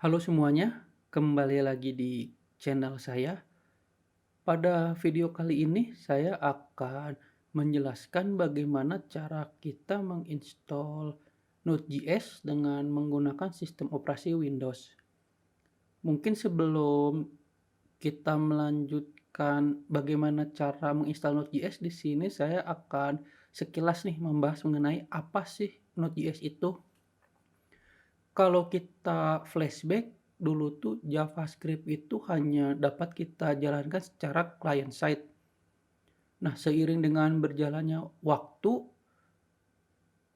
Halo semuanya, kembali lagi di channel saya. Pada video kali ini saya akan menjelaskan bagaimana cara kita menginstal Node.js dengan menggunakan sistem operasi Windows. Mungkin sebelum kita melanjutkan bagaimana cara menginstal Node.js, di sini saya akan sekilas nih membahas mengenai apa sih Node.js itu. Kalau kita flashback, dulu tuh JavaScript itu hanya dapat kita jalankan secara client side. Nah, seiring dengan berjalannya waktu,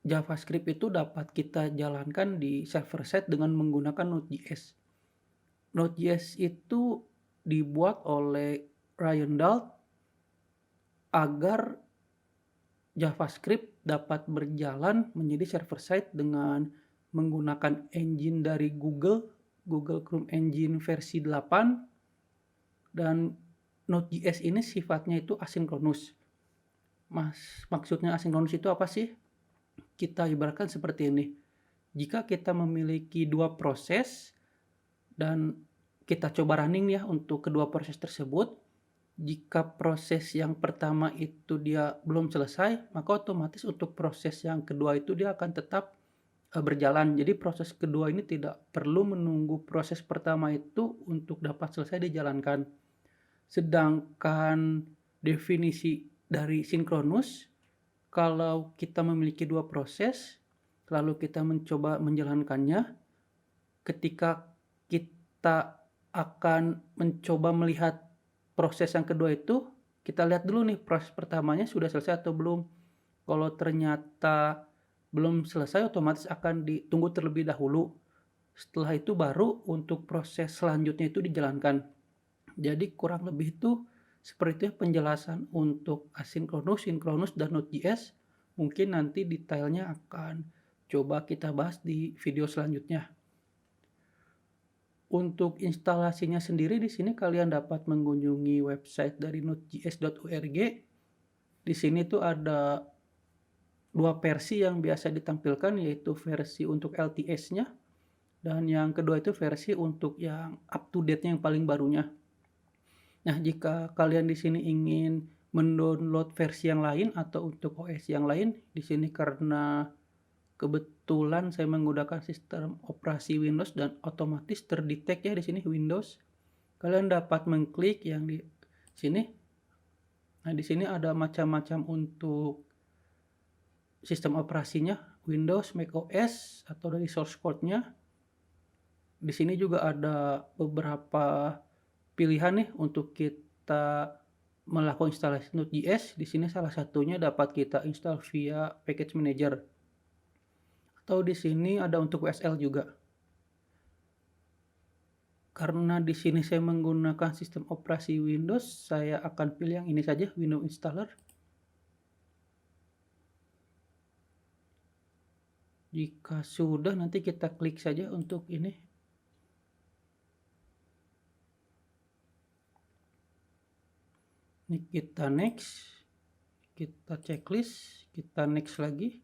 JavaScript itu dapat kita jalankan di server side dengan menggunakan Node.js. Node.js itu dibuat oleh Ryan Dahl agar JavaScript dapat berjalan menjadi server side dengan menggunakan engine dari Google Chrome Engine versi 8, dan Node.js ini sifatnya itu asinkronus. Maksudnya asinkronus itu apa sih? Kita ibaratkan seperti ini. Jika kita memiliki dua proses dan kita coba running ya untuk kedua proses tersebut, jika proses yang pertama itu dia belum selesai, maka otomatis untuk proses yang kedua itu dia akan tetap berjalan. Jadi proses kedua ini tidak perlu menunggu proses pertama itu untuk dapat selesai dijalankan. Sedangkan definisi dari sinkronus, kalau kita memiliki dua proses, lalu kita mencoba menjalankannya, ketika kita akan mencoba melihat proses yang kedua itu, kita lihat dulu nih proses pertamanya sudah selesai atau belum. Kalau ternyata belum selesai, otomatis akan ditunggu terlebih dahulu. Setelah itu baru untuk proses selanjutnya itu dijalankan. Jadi kurang lebih itu seperti itu penjelasan untuk asinkronus, sinkronus, dan Node.js. Mungkin nanti detailnya akan coba kita bahas di video selanjutnya. Untuk instalasinya sendiri di sini kalian dapat mengunjungi website dari nodejs.org. Di sini tuh ada dua versi yang biasa ditampilkan, yaitu versi untuk LTS-nya dan yang kedua itu versi untuk yang up to date-nya yang paling barunya. Nah, jika kalian di sini ingin mendownload versi yang lain atau untuk OS yang lain, di sini karena kebetulan saya menggunakan sistem operasi Windows dan otomatis terdetek ya di sini Windows. Kalian dapat mengklik yang di sini. Nah, di sini ada macam-macam untuk sistem operasinya, Windows, macOS, atau dari source code-nya. Di sini juga ada beberapa pilihan nih untuk kita melakukan instalasi Node.js. Di sini salah satunya dapat kita install via package manager. Atau di sini ada untuk WSL juga. Karena di sini saya menggunakan sistem operasi Windows, saya akan pilih yang ini saja, Windows Installer. Jika sudah, nanti kita klik saja untuk ini. Ini kita next, kita checklist, kita next lagi.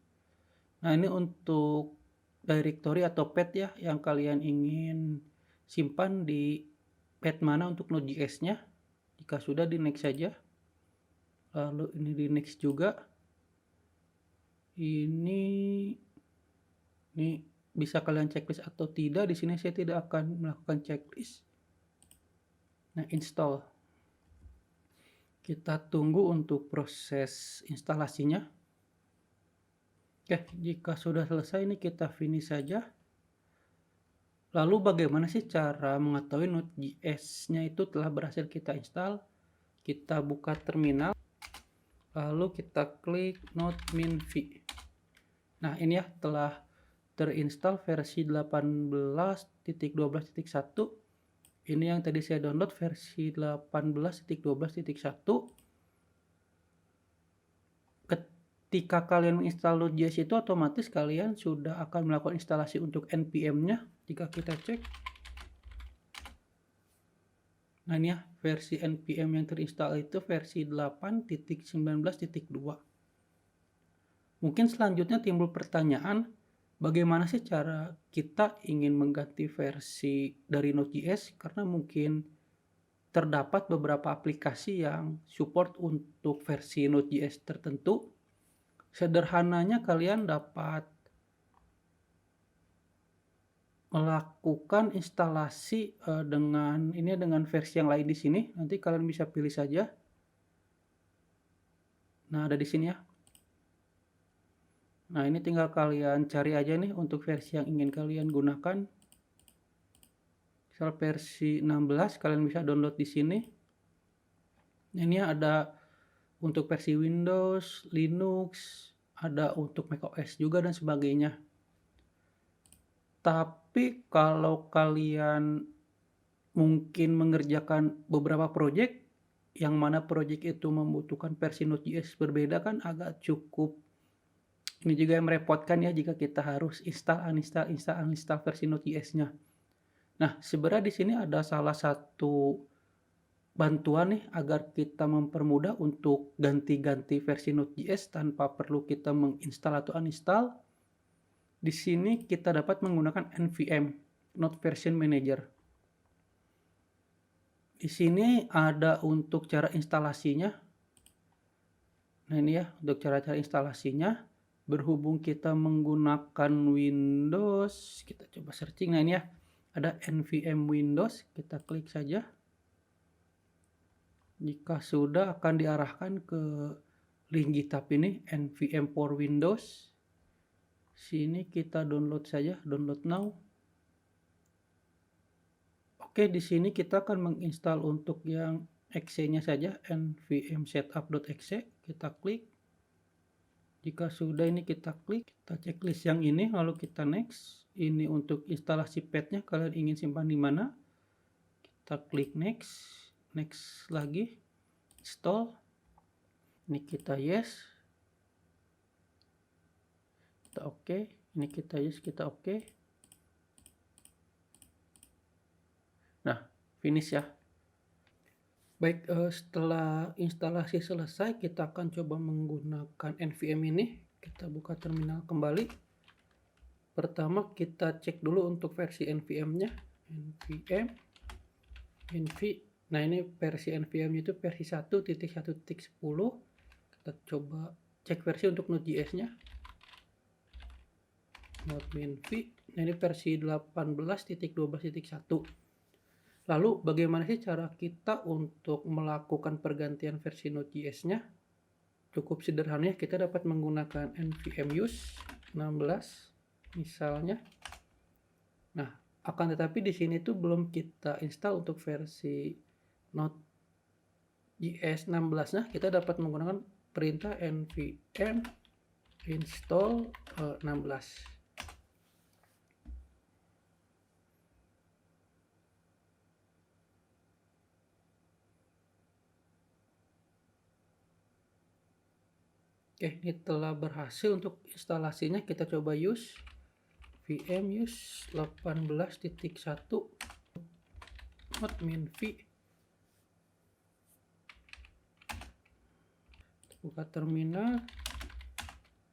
Nah, ini untuk directory atau path ya yang kalian ingin simpan di path mana untuk Node.js-nya. Jika sudah, di next saja. Lalu ini di next juga. Ini bisa kalian checklist atau tidak. Di sini saya tidak akan melakukan checklist. Nah, install. Kita tunggu untuk proses instalasinya. Oke, jika sudah selesai ini kita finish saja. Lalu bagaimana sih cara mengetahui Node.js-nya itu telah berhasil kita install? Kita buka terminal, lalu kita klik node min-v. Nah, ini ya telah terinstall versi 18.12.1. Ini yang tadi saya download versi 18.12.1. Ketika kalian menginstal Node.js itu otomatis kalian sudah akan melakukan instalasi untuk npm-nya. Jika kita cek, nah ini ya versi npm yang terinstall itu versi 8.19.2. Mungkin selanjutnya timbul pertanyaan, Bagaimana sih cara kita ingin mengganti versi dari Node.js karena mungkin terdapat beberapa aplikasi yang support untuk versi Node.js tertentu. Sederhananya kalian dapat melakukan instalasi, dengan versi yang lain di sini, nanti kalian bisa pilih saja. Nah, ada di sini ya. Nah, ini tinggal kalian cari aja nih untuk versi yang ingin kalian gunakan. Misal versi 16 kalian bisa download di sini. Nah, ini ada untuk versi Windows, Linux, ada untuk macOS juga dan sebagainya. Tapi kalau kalian mungkin mengerjakan beberapa project, yang mana project itu membutuhkan versi Node.js berbeda kan agak cukup ini juga yang merepotkan ya jika kita harus uninstall versi Node.js-nya. Nah, sebenarnya di sini ada salah satu bantuan nih agar kita mempermudah untuk ganti-ganti versi Node.js tanpa perlu kita menginstal atau uninstall. Di sini kita dapat menggunakan NVM, Node Version Manager. Di sini ada untuk cara instalasinya. Nah, ini ya untuk cara-cara instalasinya. Berhubung kita menggunakan Windows, kita coba searching. Nah, ini ya ada NVM Windows, kita klik saja. Jika sudah akan diarahkan ke link GitHub ini, NVM for Windows. Sini kita download saja, download now. Oke, di sini kita akan menginstal untuk yang exe-nya saja, nvm setup.exe, kita klik. Jika sudah ini kita klik, kita checklist yang ini, lalu kita next. Ini untuk instalasi path-nya, kalian ingin simpan di mana? Kita klik next, next lagi, install. Ini kita yes, kita oke. Ini kita yes, kita oke. Nah, finish ya. Baik, setelah instalasi selesai, kita akan coba menggunakan NVM ini. Kita buka terminal kembali. Pertama kita cek dulu untuk versi NVM-nya. NVM, NV. Nah, ini versi NVM-nya itu versi 1.1.10. Kita coba cek versi untuk Node.js-nya. Node.minv. Nah, ini versi 18.12.1. Lalu bagaimana sih cara kita untuk melakukan pergantian versi Node.js-nya? Cukup sederhana, kita dapat menggunakan nvm use 16 misalnya. Nah, akan tetapi di sini tuh belum kita install untuk versi Node.js 16. Nah, kita dapat menggunakan perintah nvm install 16. Oke, ini telah berhasil untuk instalasinya. Kita coba use vm use 18.1 node.minv. Buka terminal.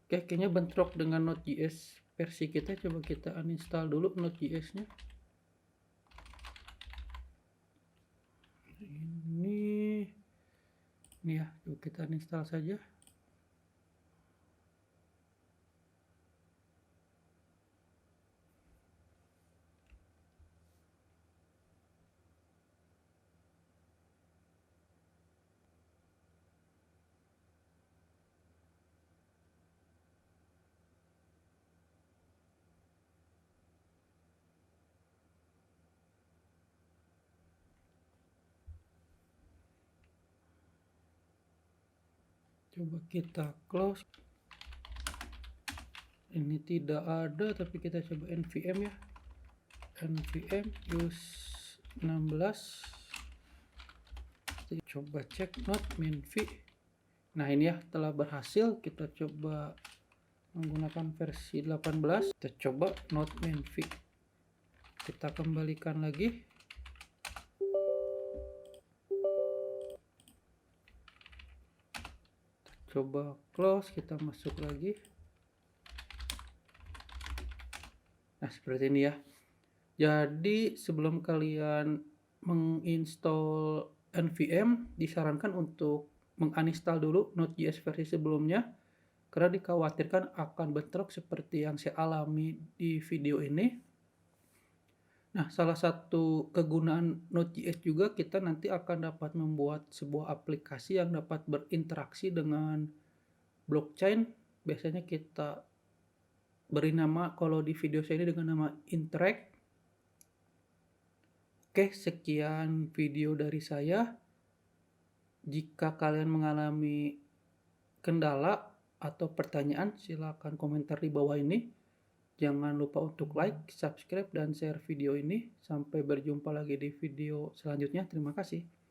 Oke, kayaknya bentrok dengan Node.js versi kita. Coba kita uninstall dulu Node.js-nya. Ini ya, coba kita uninstall saja. Coba kita close. Ini tidak ada, tapi kita coba nvm ya. nvm use 16. Coba cek node.minv. Nah, ini ya telah berhasil. Kita coba menggunakan versi 18. Kita coba node.minv. Kita kembalikan lagi. Coba close, kita masuk lagi. Nah, seperti ini ya. Jadi sebelum kalian menginstal npm, disarankan untuk menginstal dulu Node.js versi sebelumnya, karena dikhawatirkan akan bentrok seperti yang saya alami di video ini. Nah, salah satu kegunaan Node.js juga kita nanti akan dapat membuat sebuah aplikasi yang dapat berinteraksi dengan blockchain. Biasanya kita beri nama kalau di video saya ini dengan nama Interact. Oke, sekian video dari saya. Jika kalian mengalami kendala atau pertanyaan, silakan komentar di bawah ini. Jangan lupa untuk like, subscribe, dan share video ini. Sampai berjumpa lagi di video selanjutnya. Terima kasih.